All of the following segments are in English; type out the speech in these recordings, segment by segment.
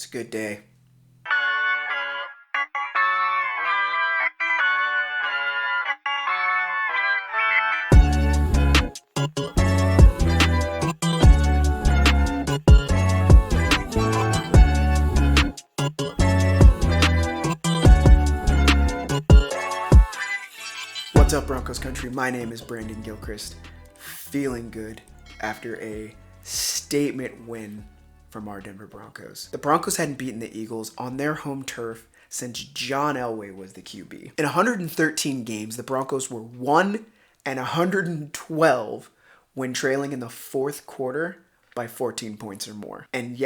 It's a good day. What's up, Broncos country? My name is Brandon Gilchrist. Feeling good after a statement win from our Denver Broncos. The Broncos hadn't beaten the Eagles on their home turf since John Elway was the QB. In 113 games, the Broncos were 1-112 when trailing in the fourth quarter by 14 points or more. And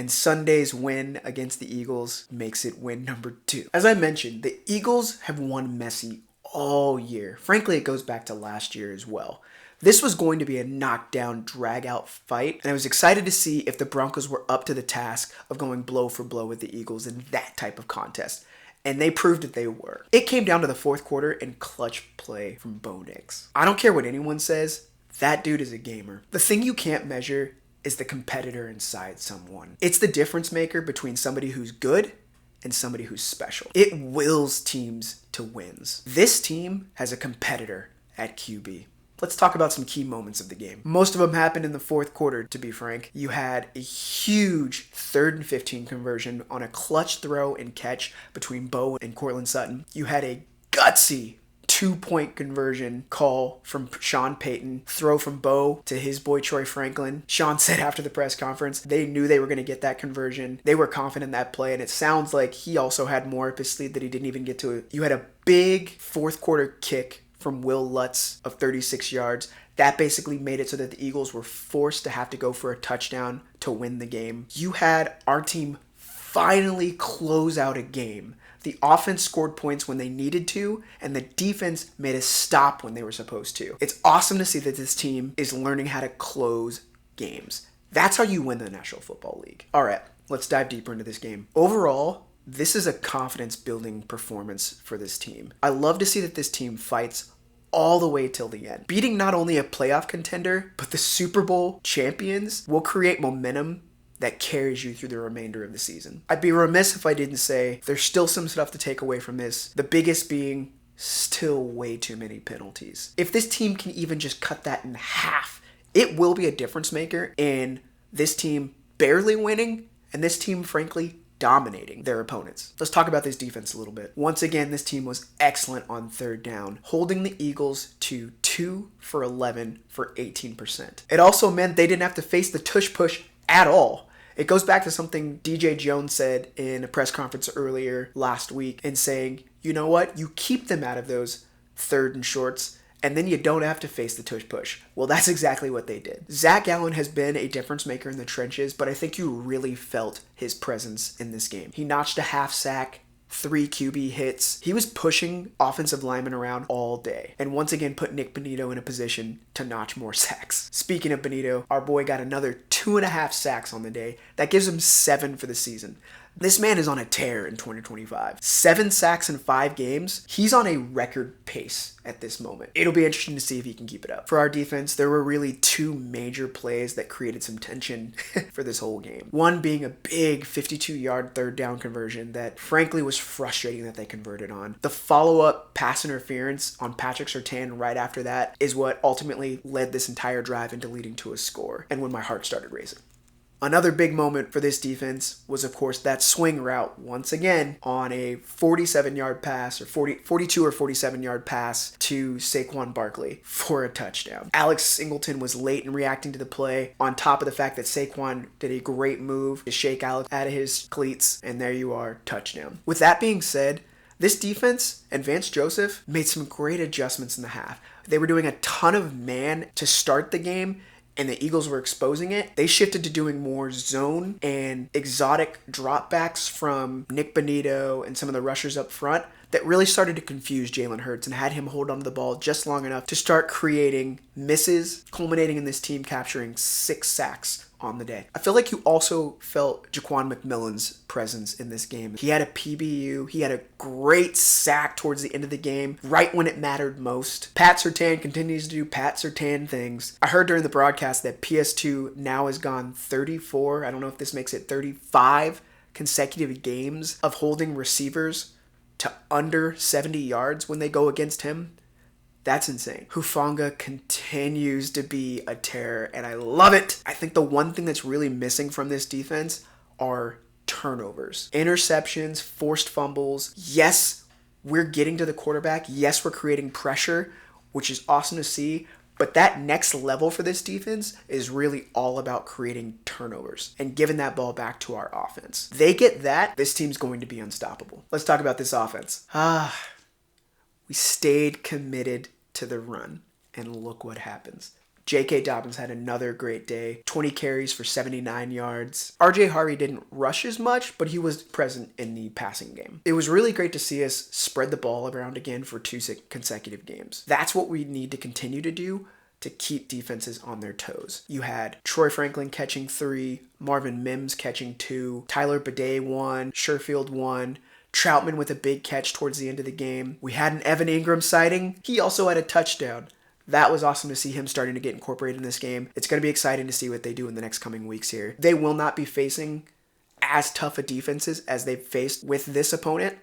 Sunday's win against the Eagles makes it win number 2. As I mentioned, the Eagles have won messy all year. Frankly, it goes back to last year as well. This was going to be a knockdown, drag-out fight, and I was excited to see if the Broncos were up to the task of going blow for blow with the Eagles in that type of contest. And they proved that they were. It came down to the fourth quarter and clutch play from Bo Nix. I don't care what anyone says, that dude is a gamer. The thing you can't measure is the competitor inside someone. It's the difference maker between somebody who's good and somebody who's special. It wills teams to wins. This team has a competitor at QB. Let's talk about some key moments of the game. Most of them happened in the fourth quarter, to be frank. You had a huge 3rd and 15 conversion on a clutch throw and catch between Bo and Courtland Sutton. You had a gutsy 2-point conversion call from Sean Payton, throw from Bo to his boy Troy Franklin. Sean said after the press conference, they knew they were going to get that conversion. They were confident in that play, and it sounds like he also had more up his sleeve that he didn't even get to. You had a big fourth quarter kick from Will Lutz of 36 yards. That basically made it so that the Eagles were forced to have to go for a touchdown to win the game. You had our team finally close out a game. The offense scored points when they needed to, and the defense made a stop when they were supposed to. It's awesome to see that this team is learning how to close games. That's how you win the National Football League. All right, let's dive deeper into this game. Overall, this is a confidence-building performance for this team. I love to see that this team fights all the way till the end. Beating not only a playoff contender, but the Super Bowl champions will create momentum that carries you through the remainder of the season. I'd be remiss if I didn't say there's still some stuff to take away from this, the biggest being still way too many penalties. If this team can even just cut that in half, it will be a difference maker in this team barely winning and this team, frankly, dominating their opponents. Let's talk about this defense a little bit. Once again, this team was excellent on third down, holding the Eagles to 2 for 11 for 18%. It also meant they didn't have to face the tush push at all. It goes back to something DJ Jones said in a press conference earlier last week and saying, you know what? You keep them out of those third and shorts, and then you don't have to face the tush push. Well, that's exactly what they did. Zach Allen has been a difference maker in the trenches, but I think you really felt his presence in this game. He notched a half sack, 3 QB hits. He was pushing offensive linemen around all day, and once again put Nick Bonito in a position to notch more sacks. Speaking of Bonito, our boy got another 2.5 sacks on the day. That gives him 7 for the season. This man is on a tear in 2025. 7 sacks in 5 games. He's on a record pace at this moment. It'll be interesting to see if he can keep it up. For our defense, there were really 2 major plays that created some tension for this whole game. One being a big 52-yard third down conversion that frankly was frustrating that they converted on. The follow-up pass interference on Patrick Surtain right after that is what ultimately led this entire drive into leading to a score, and when my heart started racing. Another big moment for this defense was, of course, that swing route once again on a 47-yard pass or 42 or 47-yard pass to Saquon Barkley for a touchdown. Alex Singleton was late in reacting to the play, on top of the fact that Saquon did a great move to shake Alex out of his cleats, and there you are, touchdown. With that being said, this defense and Vance Joseph made some great adjustments in the half. They were doing a ton of man to start the game, and the Eagles were exposing it. They shifted to doing more zone and exotic dropbacks from Nick Bonito and some of the rushers up front that really started to confuse Jalen Hurts and had him hold onto the ball just long enough to start creating misses, culminating in this team capturing 6 sacks on the day. I feel like you also felt Jaquan McMillan's presence in this game. He had a PBU. He had a great sack towards the end of the game, right when it mattered most. Pat Surtain continues to do Pat Surtain things. I heard during the broadcast that PS2 now has gone 34, I don't know if this makes it 35 consecutive games of holding receivers to under 70 yards when they go against him, that's insane. Hufanga continues to be a terror, and I love it. I think the one thing that's really missing from this defense are turnovers. Interceptions, forced fumbles. Yes, we're getting to the quarterback. Yes, we're creating pressure, which is awesome to see. But that next level for this defense is really all about creating turnovers and giving that ball back to our offense. They get that, this team's going to be unstoppable. Let's talk about this offense. We stayed committed to the run, and look what happens. J.K. Dobbins had another great day, 20 carries for 79 yards. R.J. Harvey didn't rush as much, but he was present in the passing game. It was really great to see us spread the ball around again for 2 consecutive games. That's what we need to continue to do to keep defenses on their toes. You had Troy Franklin catching 3, Marvin Mims catching 2, Tyler Bidet 1, Sherfield 1, Troutman with a big catch towards the end of the game. We had an Evan Ingram sighting. He also had a touchdown. That was awesome to see him starting to get incorporated in this game. It's going to be exciting to see what they do in the next coming weeks here. They will not be facing as tough a defenses as they've faced with this opponent,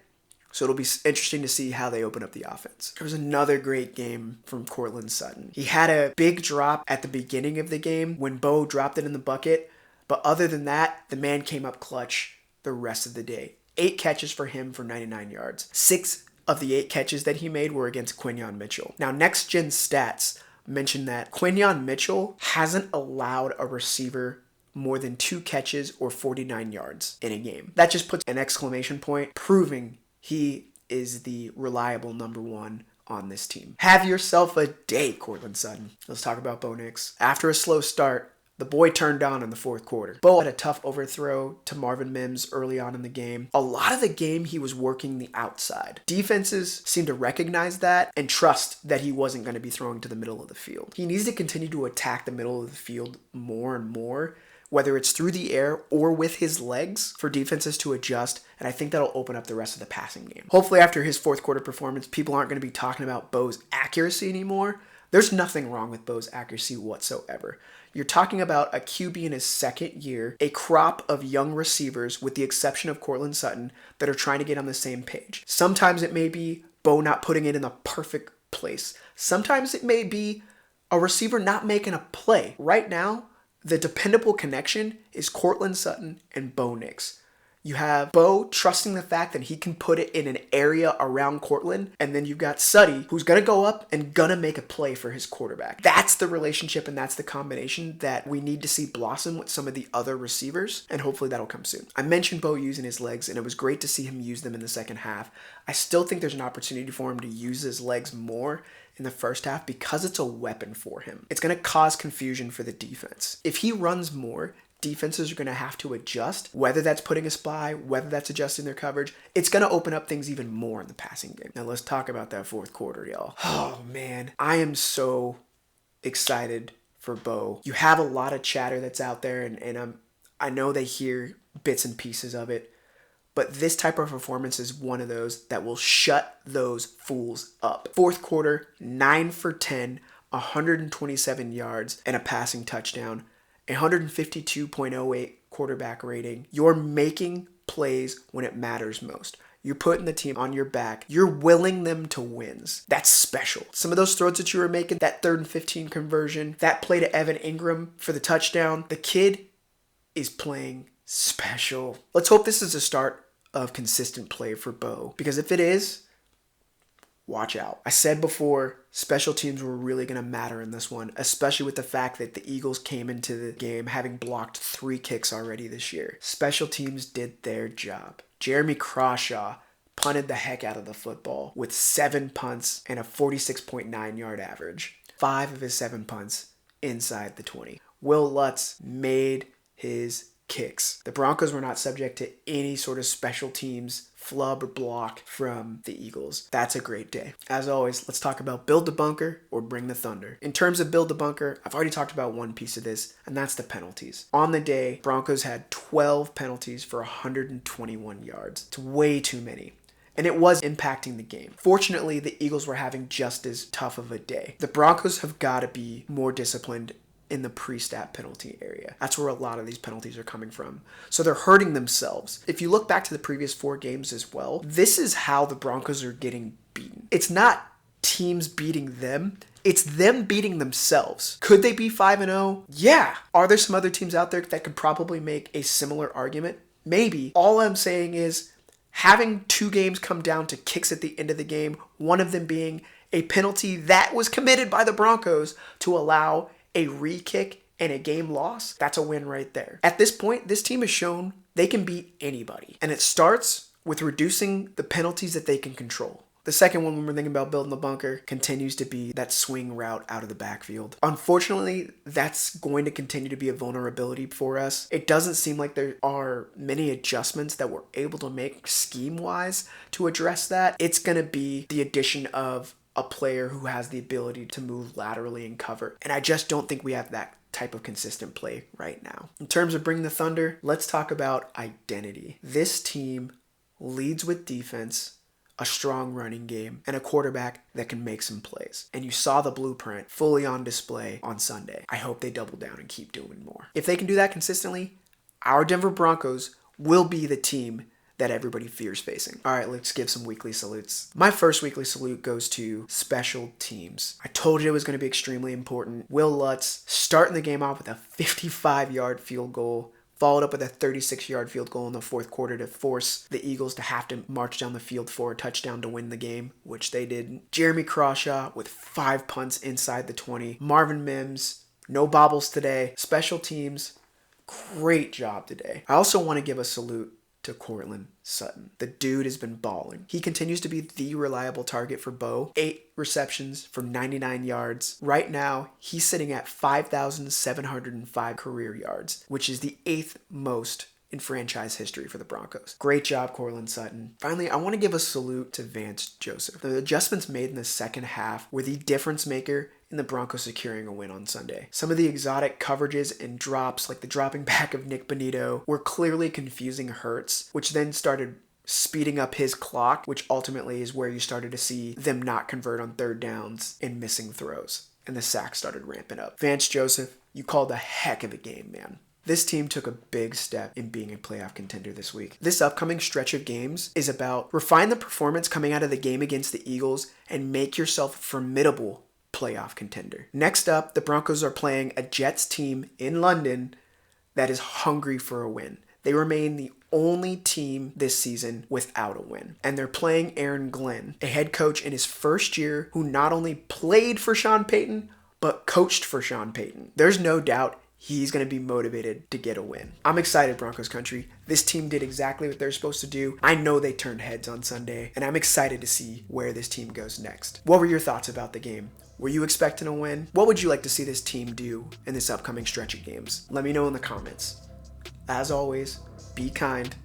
so it'll be interesting to see how they open up the offense. There was another great game from Courtland Sutton. He had a big drop at the beginning of the game when Bo dropped it in the bucket, but other than that, the man came up clutch the rest of the day. 8 catches for him for 99 yards. 6 of the 8 catches that he made were against Quinyon Mitchell. Now, Next Gen Stats mentioned that Quinyon Mitchell hasn't allowed a receiver more than 2 catches or 49 yards in a game. That just puts an exclamation point, proving he is the reliable number 1 on this team. Have yourself a day, Courtland Sutton. Let's talk about Bo Nix. After a slow start, the boy turned on in the fourth quarter. Bo had a tough overthrow to Marvin Mims early on in the game. A lot of the game, he was working the outside. Defenses seemed to recognize that and trust that he wasn't going to be throwing to the middle of the field. He needs to continue to attack the middle of the field more and more, whether it's through the air or with his legs, for defenses to adjust, and I think that'll open up the rest of the passing game. Hopefully after his fourth quarter performance, people aren't going to be talking about Bo's accuracy anymore. There's nothing wrong with Bo's accuracy whatsoever. You're talking about a QB in his second year, a crop of young receivers, with the exception of Courtland Sutton, that are trying to get on the same page. Sometimes it may be Bo not putting it in the perfect place. Sometimes it may be a receiver not making a play. Right now, the dependable connection is Courtland Sutton and Bo Nix. You have Bo trusting the fact that he can put it in an area around Courtland, and then you've got Suddy, who's going to go up and going to make a play for his quarterback. That's the relationship and that's the combination that we need to see blossom with some of the other receivers, and hopefully that'll come soon. I mentioned Bo using his legs, and it was great to see him use them in the second half. I still think there's an opportunity for him to use his legs more in the first half because it's a weapon for him. It's going to cause confusion for the defense. If he runs more, defenses are going to have to adjust, whether that's putting a spy, whether that's adjusting their coverage. It's going to open up things even more in the passing game. Now let's talk about that fourth quarter, y'all. Oh man, I am so excited for Bo. You have a lot of chatter that's out there, and I know they hear bits and pieces of it, but this type of performance is one of those that will shut those fools up. Fourth quarter, 9 for 10, 127 yards, and a passing touchdown. 152.08 quarterback rating. You're making plays when it matters most. You're putting the team on your back. You're willing them to wins. That's special. Some of those throws that you were making, that 3rd and 15 conversion, that play to Evan Ingram for the touchdown, the kid is playing special. Let's hope this is the start of consistent play for Bo, because if it is, watch out. I said before, special teams were really going to matter in this one, especially with the fact that the Eagles came into the game having blocked 3 kicks already this year. Special teams did their job. Jeremy Crawshaw punted the heck out of the football with 7 punts and a 46.9 yard average. 5 of his 7 punts inside the 20. Will Lutz made his kicks. The Broncos were not subject to any sort of special teams flub or block from the Eagles. That's a great day. As always, let's talk about build the bunker or bring the thunder. In terms of build the bunker, I've already talked about one piece of this, and that's the penalties. On the day, Broncos had 12 penalties for 121 yards. It's way too many. And it was impacting the game. Fortunately, the Eagles were having just as tough of a day. The Broncos have got to be more disciplined in the pre-stat penalty area. That's where a lot of these penalties are coming from. So they're hurting themselves. If you look back to the previous 4 games as well, this is how the Broncos are getting beaten. It's not teams beating them. It's them beating themselves. Could they be 5-0? Yeah. Are there some other teams out there that could probably make a similar argument? Maybe. All I'm saying is having 2 games come down to kicks at the end of the game, one of them being a penalty that was committed by the Broncos to allow a re-kick and a game loss, that's a win right there. At this point, this team has shown they can beat anybody. And it starts with reducing the penalties that they can control. The second one, when we're thinking about building the bunker, continues to be that swing route out of the backfield. Unfortunately, that's going to continue to be a vulnerability for us. It doesn't seem like there are many adjustments that we're able to make scheme-wise to address that. It's going to be the addition of a player who has the ability to move laterally and cover. And I just don't think we have that type of consistent play right now. In terms of bringing the Thunder, let's talk about identity. This team leads with defense, a strong running game, and a quarterback that can make some plays. And you saw the blueprint fully on display on Sunday. I hope they double down and keep doing more. If they can do that consistently, our Denver Broncos will be the team that everybody fears facing. All right, let's give some weekly salutes. My first weekly salute goes to special teams. I told you it was going to be extremely important. Will Lutz starting the game off with a 55-yard field goal, followed up with a 36-yard field goal in the fourth quarter to force the Eagles to have to march down the field for a touchdown to win the game, which they did. Jeremy Crawshaw with 5 punts inside the 20. Marvin Mims, no bobbles today. Special teams, great job today. I also want to give a salute to Courtland Sutton. The dude has been balling. He continues to be the reliable target for Bo. 8 receptions for 99 yards. Right now, he's sitting at 5,705 career yards, which is the 8th most in franchise history for the Broncos. Great job, Courtland Sutton. Finally, I want to give a salute to Vance Joseph. The adjustments made in the second half were the difference maker in the Broncos securing a win on Sunday. Some of the exotic coverages and drops, like the dropping back of Nick Bonito, were clearly confusing Hurts, which then started speeding up his clock, which ultimately is where you started to see them not convert on third downs and missing throws. And the sacks started ramping up. Vance Joseph, you called a heck of a game, man. This team took a big step in being a playoff contender this week. This upcoming stretch of games is about refine the performance coming out of the game against the Eagles and make yourself a formidable playoff contender. Next up, the Broncos are playing a Jets team in London that is hungry for a win. They remain the only team this season without a win. And they're playing Aaron Glenn, a head coach in his first year who not only played for Sean Payton, but coached for Sean Payton. There's no doubt he's going to be motivated to get a win. I'm excited, Broncos country. This team did exactly what they're supposed to do. I know they turned heads on Sunday, and I'm excited to see where this team goes next. What were your thoughts about the game? Were you expecting a win? What would you like to see this team do in this upcoming stretch of games? Let me know in the comments. As always, be kind.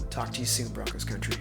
Talk to you soon, Broncos country.